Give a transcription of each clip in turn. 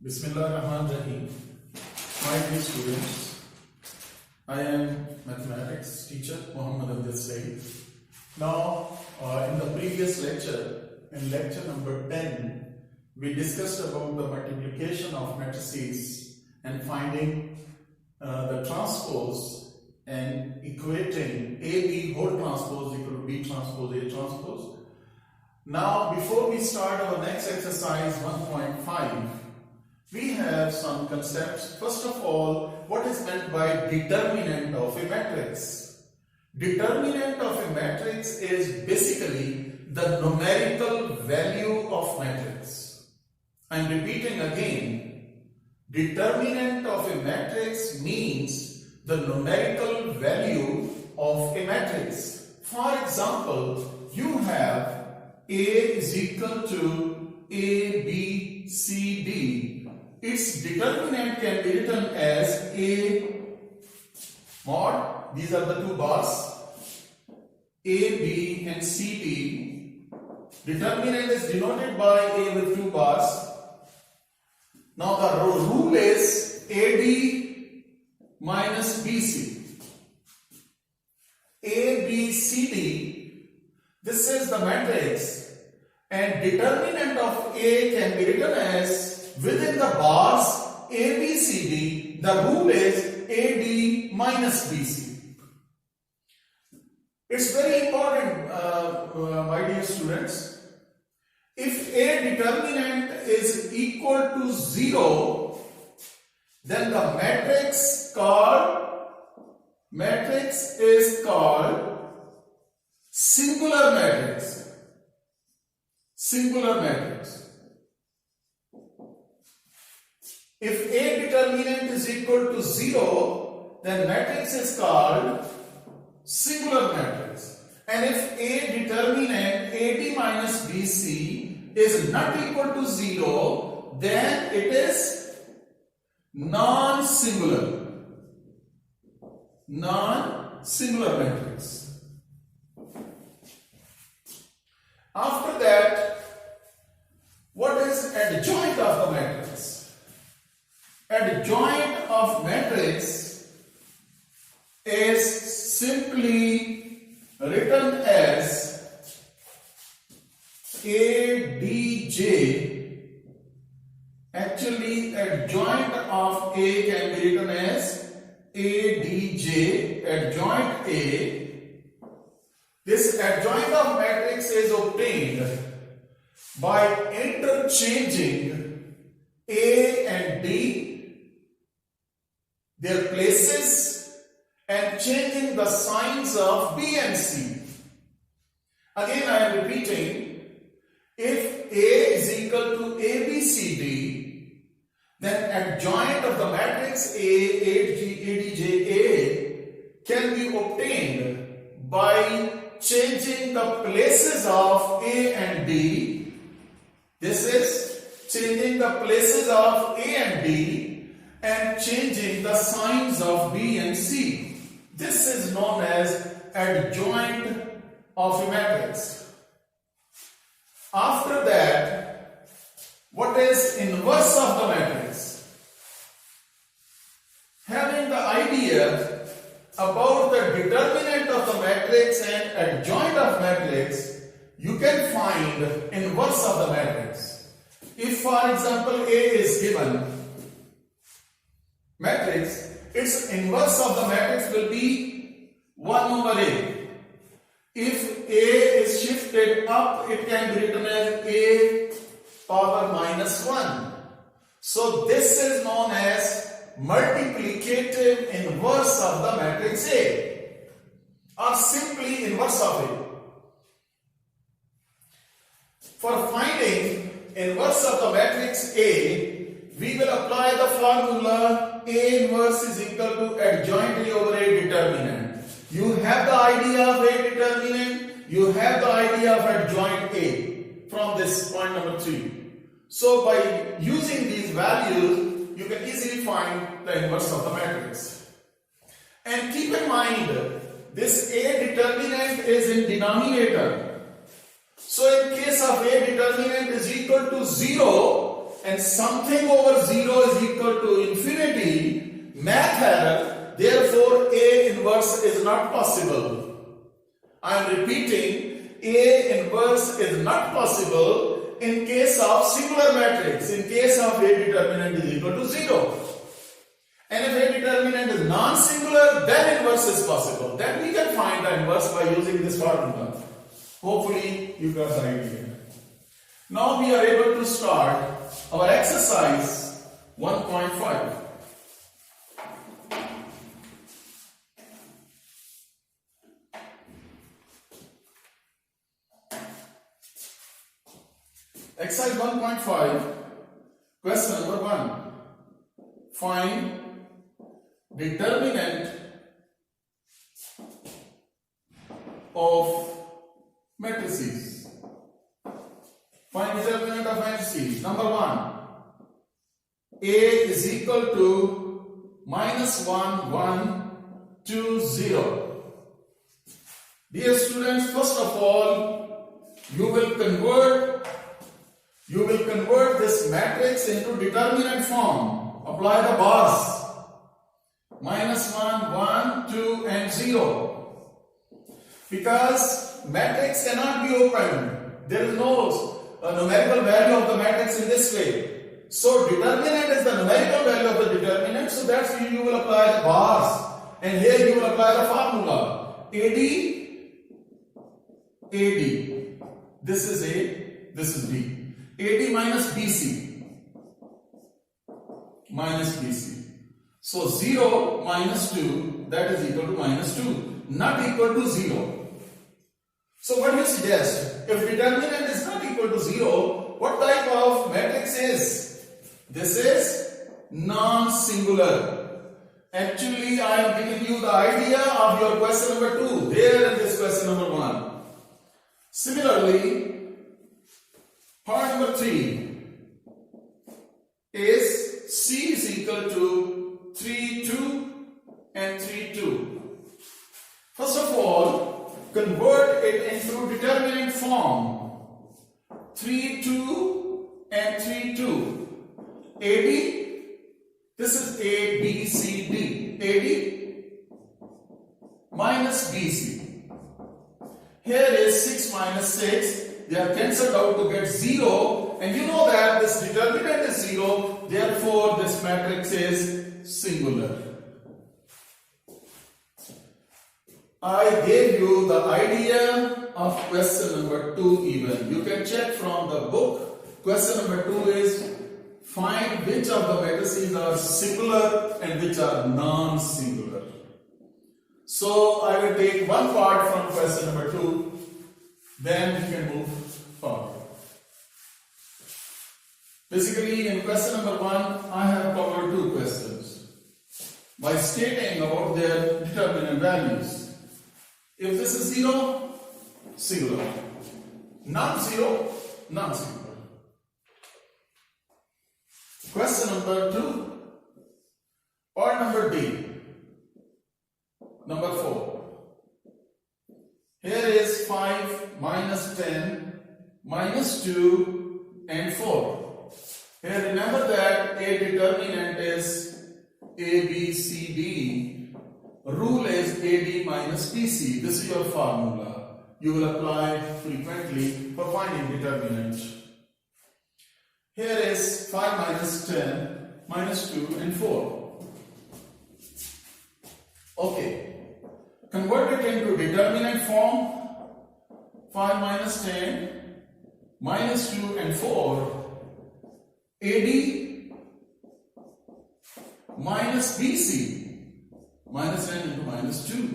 Bismillahirrahmanirrahim. My dear students, I am mathematics teacher Muhammad Abdul Saeed. Now, in the previous lecture, in lecture number 10, we discussed about the multiplication of matrices and finding the transpose and equating AB whole transpose equal to B transpose A transpose. Now, before we start our next exercise 1.5, we have some concepts. First of all, what is meant by determinant of a matrix? Determinant of a matrix is basically the numerical value of matrix. I am repeating again. Determinant of a matrix means the numerical value of a matrix. For example, you have A is equal to A, B, C, D. Its determinant can be written as A mod, these are the two bars, A, B and C, D. Determinant is denoted by A with two bars. Now the rule is AD minus BC. A, B, C, D, this is the matrix, and determinant of A can be written as within the bars ABCD, the rule is AD minus BC. It's very important, my dear students. If A determinant is equal to 0, then the matrix is called singular matrix. Singular matrix. If A determinant is equal to 0, then matrix is called singular matrix. And if A determinant AD minus BC is not equal to 0, then it is non-singular. Non-singular matrix. After that, what is adjoint of the matrix? Adjoint of matrix is simply written as ADJ. Actually, adjoint of A can be written as ADJ, adjoint A. This adjoint of matrix is obtained by interchanging A and D, their places, and changing the signs of B and C. Again, I am repeating, if A is equal to ABCD, then adjoint of the matrix ADJA can be obtained by changing the places of A and D. This is changing the places of A and D and changing the signs of B and C. This is known as adjoint of a matrix. After that, what is inverse of the matrix? Having the idea about the determinant of the matrix and adjoint of matrix, you can find inverse of the matrix. If, for example, A is given matrix, its inverse of the matrix will be 1 over A. If A is shifted up, it can be written as A power minus 1. So this is known as multiplicative inverse of the matrix A, or simply inverse of it. For finding inverse of the matrix A, we will apply the formula A inverse is equal to adjoint A over A determinant. You have the idea of A determinant, you have the idea of adjoint A from this point number 3. So by using these values, you can easily find the inverse of the matrix. And keep in mind, this A determinant is in denominator. So in case of A determinant is equal to 0, and something over 0 is equal to infinity, math error, therefore A inverse is not possible. I am repeating, A inverse is not possible in case of singular matrix, in case of A determinant is equal to 0. And if A determinant is non-singular, then inverse is possible. Then we can find the inverse by using this formula. Hopefully you got the idea. Now we are able to start our exercise 1.5. Exercise 1.5, question number 1. Find determinant of matrices. Find determinant of matrices. Number 1. A is equal to -1, 1, 2, 0. Dear students, first of all, you will convert this matrix into determinant form. Apply the bars. -1, 1, 2 and 0. Because matrix cannot be opened. There is no numerical value of the matrix in this way. So determinant is the numerical value of the determinant. So that's why you will apply the bars. And here you will apply the formula. AD. This is A, this is B. AD minus BC. So 0 minus 2, that is equal to -2. Not equal to 0. So what do you suggest? If determinant is not equal to 0, what type of matrix is? This is non-singular. Actually, I am giving you the idea of your question number 2. There in this question number 1. Similarly, part number 3 is C is equal to 3, 2 and 3, 2. First of all, convert it into determinant form. 3, 2 and 3, 2. AD, this is A, B, C, D. AD minus BC. Here is 6 minus 6. They are cancelled out to get 0. And you know that this determinant is 0. Therefore, this matrix is singular. I gave you the idea of question number 2 even. You can check from the book. Question number 2 is find which of the matrices are singular and which are non-singular. So I will take one part from question number 2, then we can move forward. Basically, in question number 1, I have covered 2 questions by stating about their determinant values. If this is 0, singular. Non-zero, non-singular. Question number 2, part number D. Number 4. Here is 5 minus 10 minus 2 and 4. Here remember that A determinant is A, B, C, D. Rule is AD minus BC. This is your formula. You will apply frequently for finding determinant. Here is 5 minus 10 minus 2 and 4. Okay. Convert it into determinant form. 5 minus 10 minus 2 and 4. AD minus BC. Minus 10 into minus 2.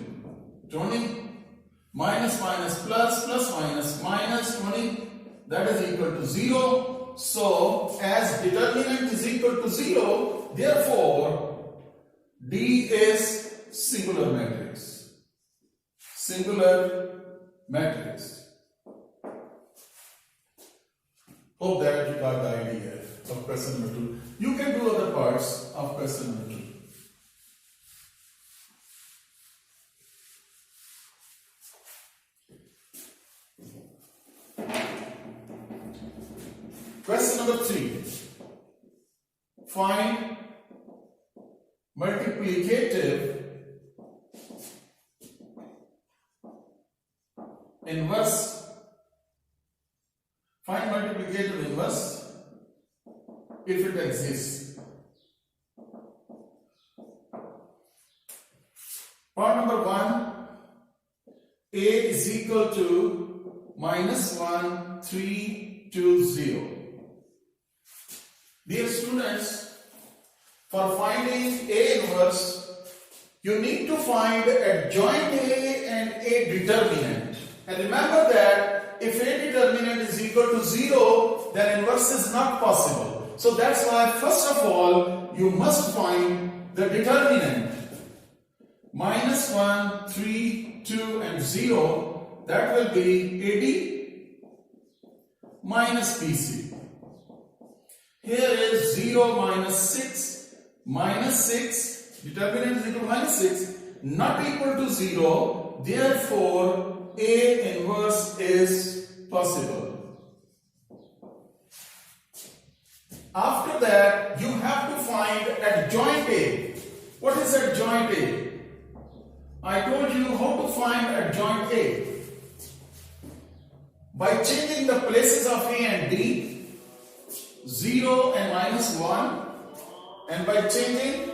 20. Minus minus plus, plus minus minus 20. That is equal to 0. So, as determinant is equal to 0, therefore, D is singular matrix. Singular matrix. Hope that you got the idea of question number 2. You can do other parts of question number 2. Question number 3. find multiplicative inverse. Find multiplicative inverse if it exists. Part number 1, A is equal to -1, 3, 2, 0. Dear students, for finding A inverse, you need to find adjoint A and A determinant. And remember that if A determinant is equal to 0, then inverse is not possible. So that's why first of all, you must find the determinant. -1, 3, 2 and 0, that will be AD minus BC. Here is 0 minus 6, determinant is equal to -6, not equal to 0, therefore A inverse is possible. After that, you have to find adjoint A. What is adjoint A? I told you how to find adjoint A. By changing the places of A and D, 0 and -1, and by changing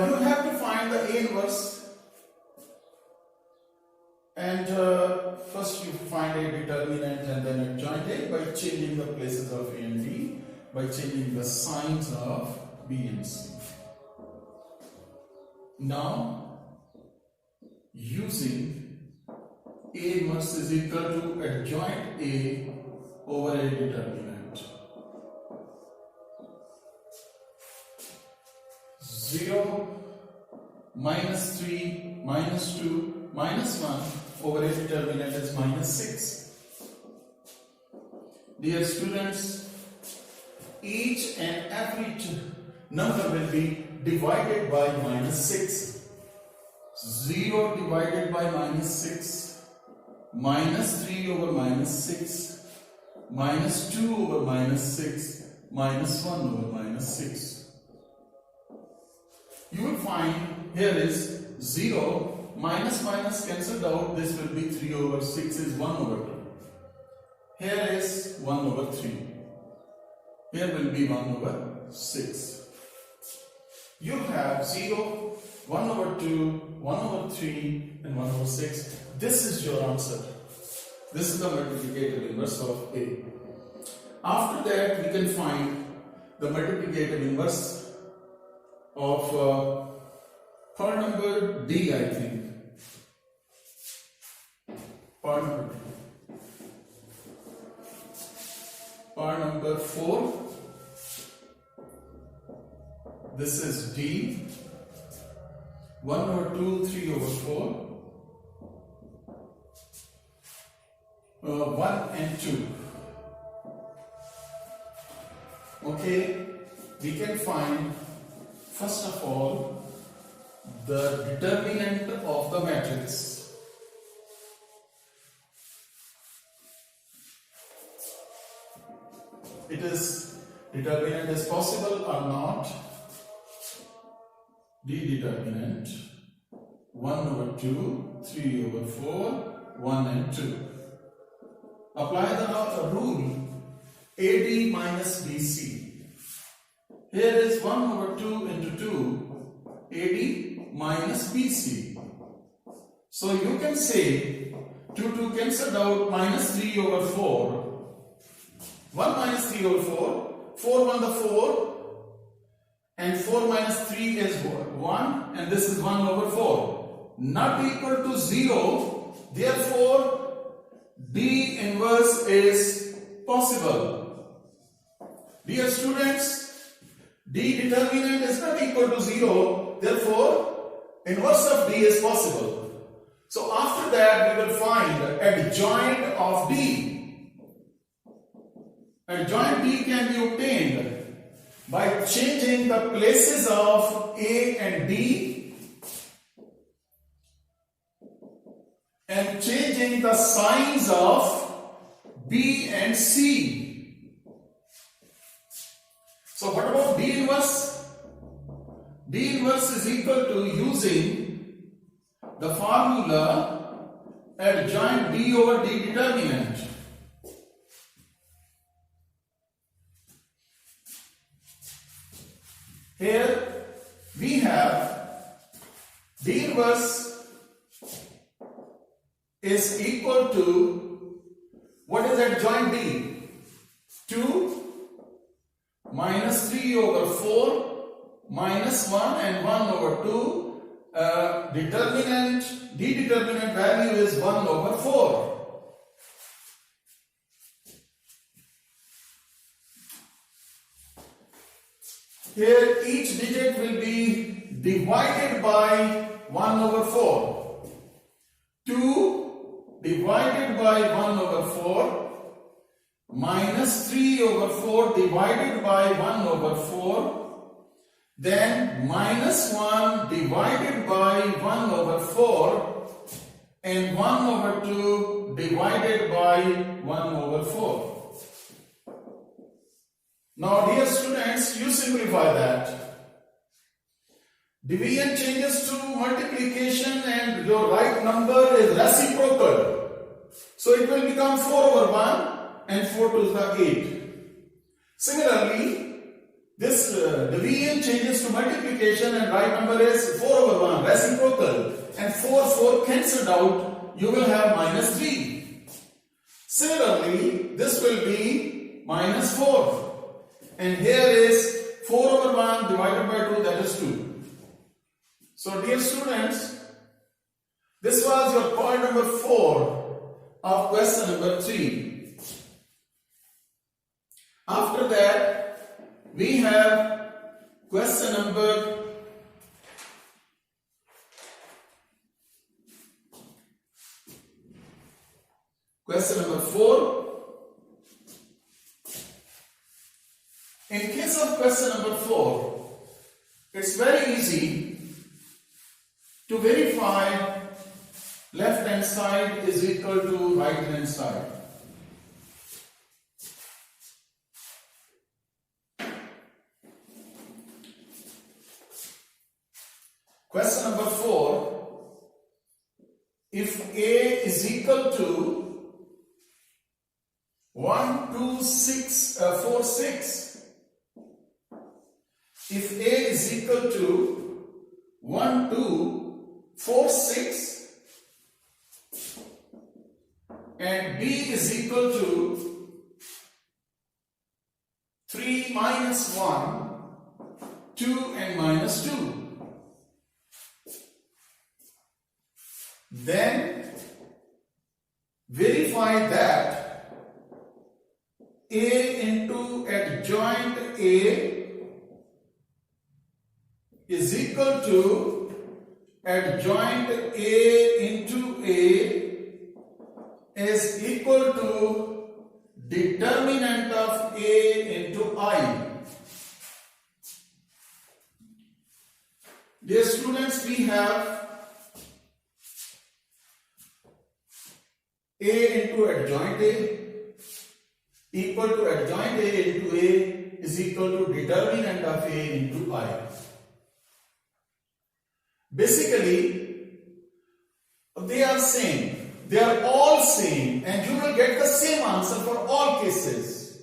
you have to find the A inverse, and first you find a determinant and then adjoint A by changing the places of A and D, by changing the signs of B and C. Now, using A inverse is equal to adjoint A over A determinant. 0, -3, -2, -1 over A determinant is -6. Dear students, each and every number will be divided by -6. 0 divided by -6, -3 over -6, -2 over -6, -1 over -6. You will find here is 0, minus cancelled out, this will be 3 over 6 is 1 over 2. Here is 1 over 3. Here will be 1 over 6. You have 0, 1 over 2, 1 over 3 and 1 over 6. This is your answer. This is the multiplicative inverse of A. After that, we can find the multiplicative inverse of part number D, I think. Part number D. Part number 4. This is D. 1 over 2, 3 over 4. 1 and 2. Okay, we can find first of all the determinant of the matrix. It is determinant is possible or not. D determinant 1 over 2, 3 over 4, 1 and 2. Apply the rule AD minus BC. Here is 1 over 2 into 2, AD minus BC. So you can say 2 cancelled out, minus 3 over 4. 1 minus 3 over 4, 4 1 the 4, and 4 minus 3 is 1, and this is 1 over 4. Not equal to 0, therefore D inverse is possible. Dear students, D determinant is not equal to 0, therefore inverse of D is possible. So after that we will find adjoint of D. Adjoint D can be obtained by changing the places of A and D and changing the signs of B and C. So what about D inverse? D inverse is equal to using the formula adjoint D over D determinant. Here we have D inverse is equal to, what is adjoint D? 2 minus 3 over 4 minus 1 and 1 over 2. Determinant, D determinant value is 1 over 4. Here each digit will be divided by 1 over 4. 2 divided by 1 over 4 minus 3 over 4 divided by 1 over 4, then minus 1 divided by 1 over 4 and 1 over 2 divided by 1 over 4. Now dear students, you simplify that. Division changes to multiplication and your right number is reciprocal. So it will become 4 over 1 and 4 to the 8. Similarly, this division changes to multiplication and right number is 4 over 1 reciprocal, and 4 cancelled out, you will have minus 3. Similarly, this will be minus 4. And here is 4 over 1 divided by 2, that is 2. So dear students, this was your point number 4 of question number 3. After that, we have question number 4. In case of question number 4, it's very easy to verify left hand side is equal to right hand side. Question number 4, if A is equal to 1, 2, 6, 4, 6, if A is equal to 1, 2, 4, 6 and B is equal to 3 minus 1, 2 and minus 2, then verify that A into adjoint A is equal to adjoint A into A is equal to determinant of A into I. Dear students, we have A into adjoint A equal to adjoint A into A is equal to determinant of A into I. Basically, they are same. They are all same, and you will get the same answer for all cases.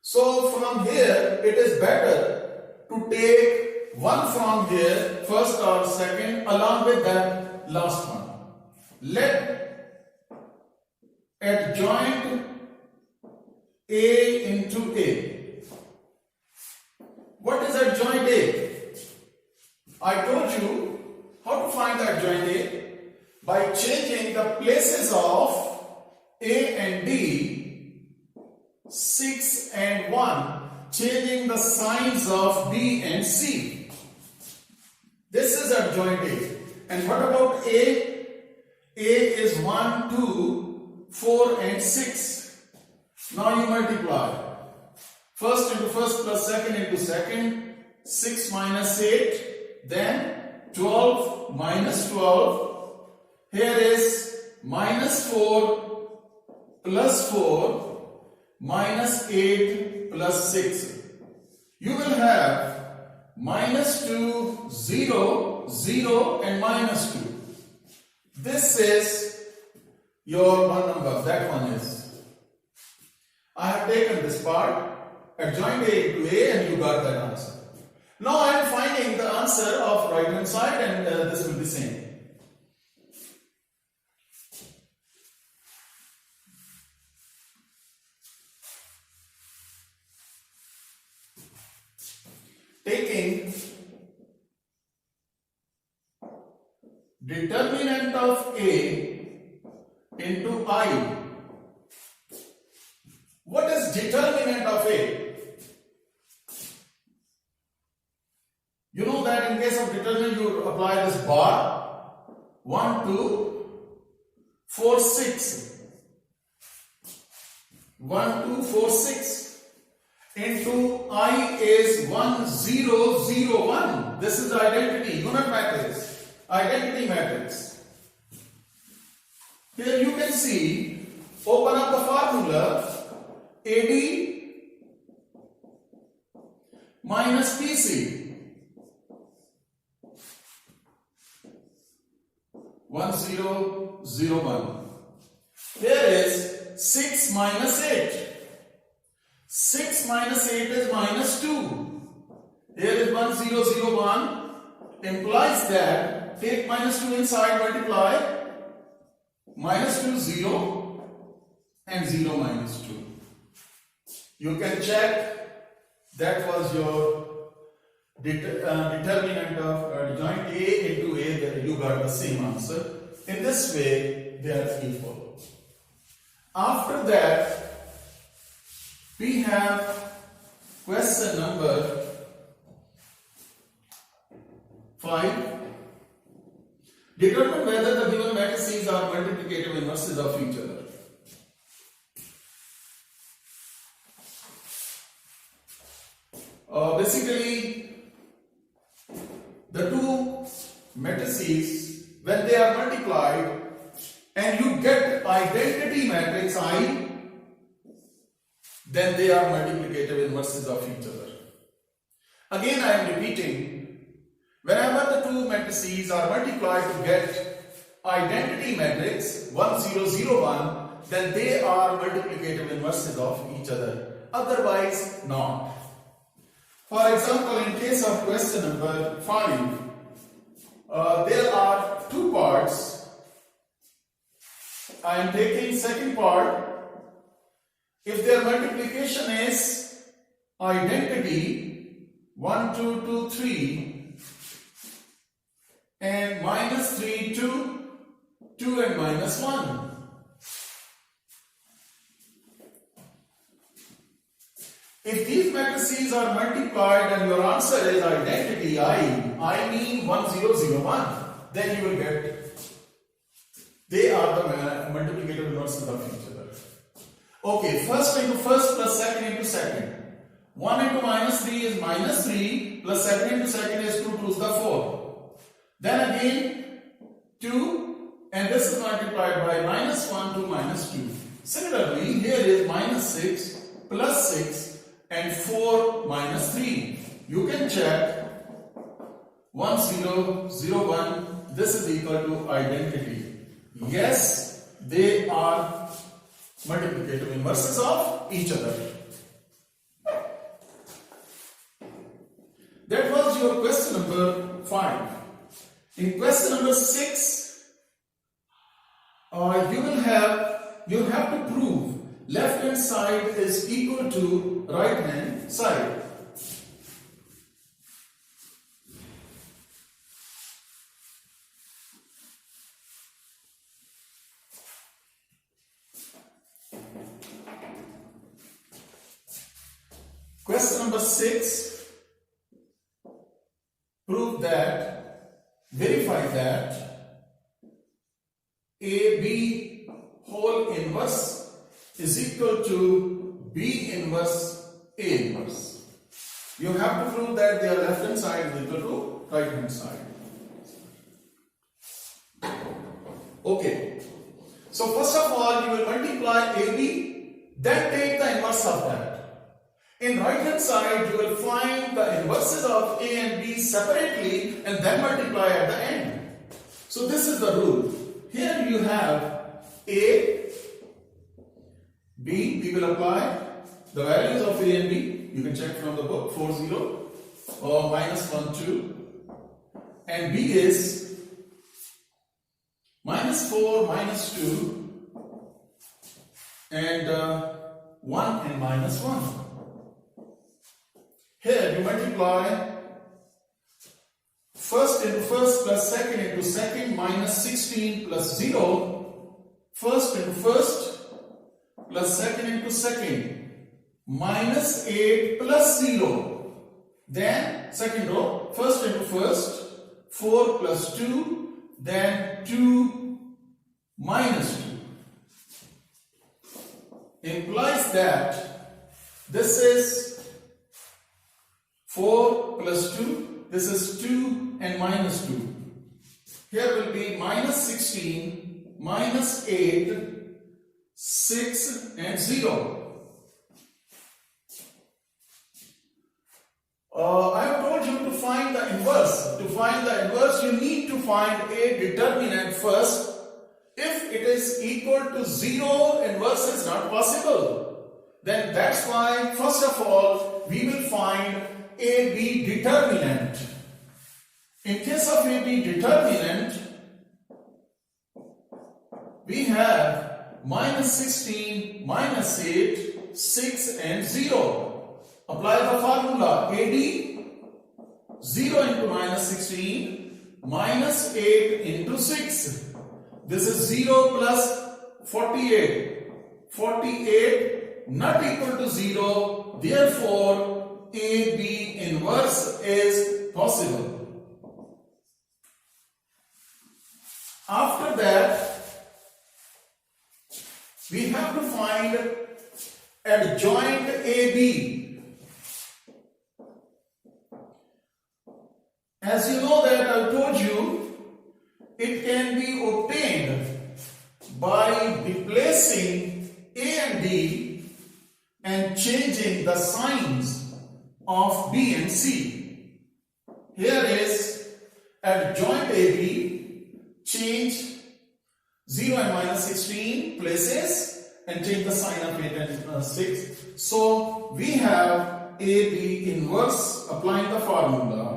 So from here, it is better to take one from here, first or second, along with that last one. Let adjoint A into A. What is adjoint A? I told you how to find the adjoint A by changing the places of A and D, 6 and 1, changing the signs of B and C. This is adjoint A. And what about A? A is 1, 2, 4 and 6. Now you multiply. First into first plus second into second. 6 minus 8. Then 12 minus 12. Here is minus 4 plus 4 minus 8 plus 6. You will have minus 2, 0, 0 and minus 2. This is your one number. That one is. I have taken this part, adjoined A to A, and you got that answer. Now I am finding the answer of right hand side, and this will be same. Taking determinant of A into I. What is determinant of A? You know that in case of determinant you apply this bar. 1, 2, 4, 6. 1, 2, 4, 6. Into I is 1, 0, 0, 1. This is identity, unit matrix, identity matrix. Here you can see, open up the formula, AD minus PC. 1, 0, 0, 1. Here is 6 minus 8. 6 minus 8 is minus 2. Here is 1, 0, 0, 1. Implies that take minus 2 inside, multiply. Minus 2, 0 and 0 minus 2. You can check. That was your determinant of joint A into A. That you got the same answer. In this way, they are equal. After that, we have question number 5. Determine whether the given matrices are multiplicative inverses of each other. Basically, the two matrices, when they are multiplied and you get identity matrix I, then they are multiplicative inverses of each other. Again, I am repeating, whenever the two matrices are multiplied to get identity matrix 1, 0, 0, 1, then they are multiplicative inverses of each other. Otherwise, not. For example, in case of question number 5, there are two parts. I am taking second part. If their multiplication is identity 1, 2, 2, 3 and minus 3, 2, 2 and minus 1. If these matrices are multiplied and your answer is identity I mean 1, 0, 0, 1, then you will get, they are the multiplicative inverses of each other. Okay, first into first plus second into second. 1 into minus 3 is minus 3 plus second into second is 2 to the 4. Then again 2 and this is multiplied by minus 1 to minus 2. Similarly, here is minus 6 plus 6 and 4 minus 3. You can check 1, 0, 0, 1. This is equal to identity. Yes, they are multiplicative inverses of each other. That was your question number 5. In question number 6, you have to prove left hand side is equal to right hand side. Question number 6, prove that, verify that AB whole inverse is equal to B inverse A inverse. You have to prove that their left hand side is equal to right hand side. Okay. So first of all, you will multiply AB, then take the inverse of that. In right hand side, you will find the inverses of A and B separately and then multiply at the end. So this is the rule. Here you have A, B, we will apply the values of A and B. You can check from the book, 4, 0, or minus 1, 2. And B is minus 4, minus 2, and 1 and minus 1. Here you multiply first into first plus second into second minus 16 plus 0. First into first plus second into second minus 8 plus 0. Then second row, first into first, 4 plus 2, then 2 minus 2. Implies that this is 4 plus 2, this is 2 and minus 2. Here will be minus 16, minus 8, 6 and 0. I have told you to find the inverse. To find the inverse, you need to find a determinant first. If it is equal to 0, inverse is not possible. Then that's why, first of all, we will find AB determinant. In case of AB determinant, we have minus 16, minus 8, 6 and 0. Apply the formula. AD 0 into minus 16 minus 8 into 6. This is 0 plus 48. 48 not equal to 0. Therefore, AB inverse is possible. After that, we have to find adjoint AB. As you know that I told you, it can be obtained by replacing A and D and changing the signs of B and C. Here is adjoint AB, change 0 and minus 16 places and change the sign of 8 and 6. So we have AB inverse, applying the formula.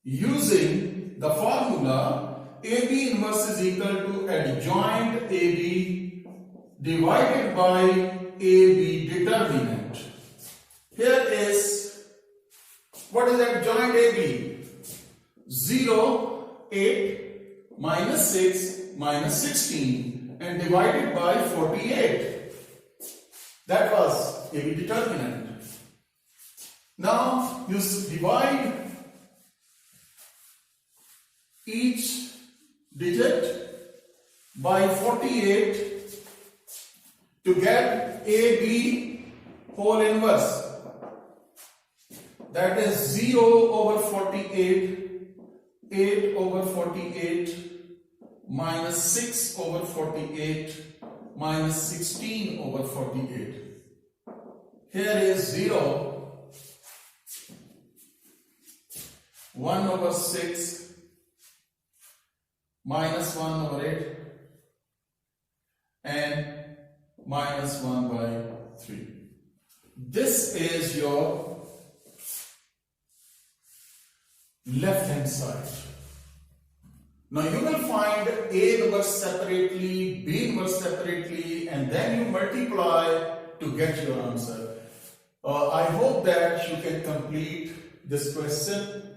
Using the formula, AB inverse is equal to adjoint AB divided by AB determinant. Here is, what is adjoint AB? 0, 8, minus 6, minus 16 and divided by 48. That was AB determinant. Now you divide each digit by 48 to get AB whole inverse. That is 0 over 48, 8 over 48, minus 6 over 48, minus 16 over 48. Here is 0, 1 over 6, minus 1 over 8 and minus 1 by 3. This is your left hand side. Now you will find A inverse separately, B inverse separately, and then you multiply to get your answer. I hope that you can complete this question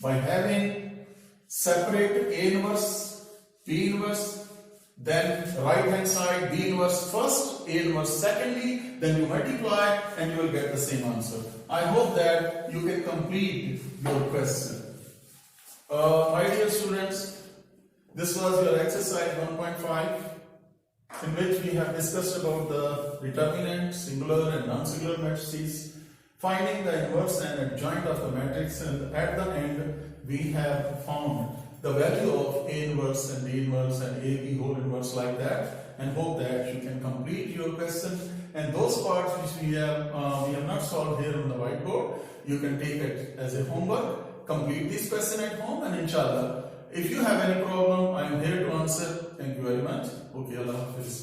by having separate A inverse, B inverse, then right hand side B inverse first, A inverse secondly, then you multiply and you will get the same answer. I hope that you can complete your question. My dear students, this was your exercise 1.5. in which we have discussed about the determinant, singular and non-singular matrices, finding the inverse and adjoint of the matrix, and at the end we have found the value of A inverse and B inverse and AB whole inverse like that, and hope that you can complete your question. And those parts which we have not solved here on the whiteboard, you can take it as a homework, complete this question at home, and inshallah, if you have any problem, I am here to answer. Thank you very much. Okay, Allah Hafiz.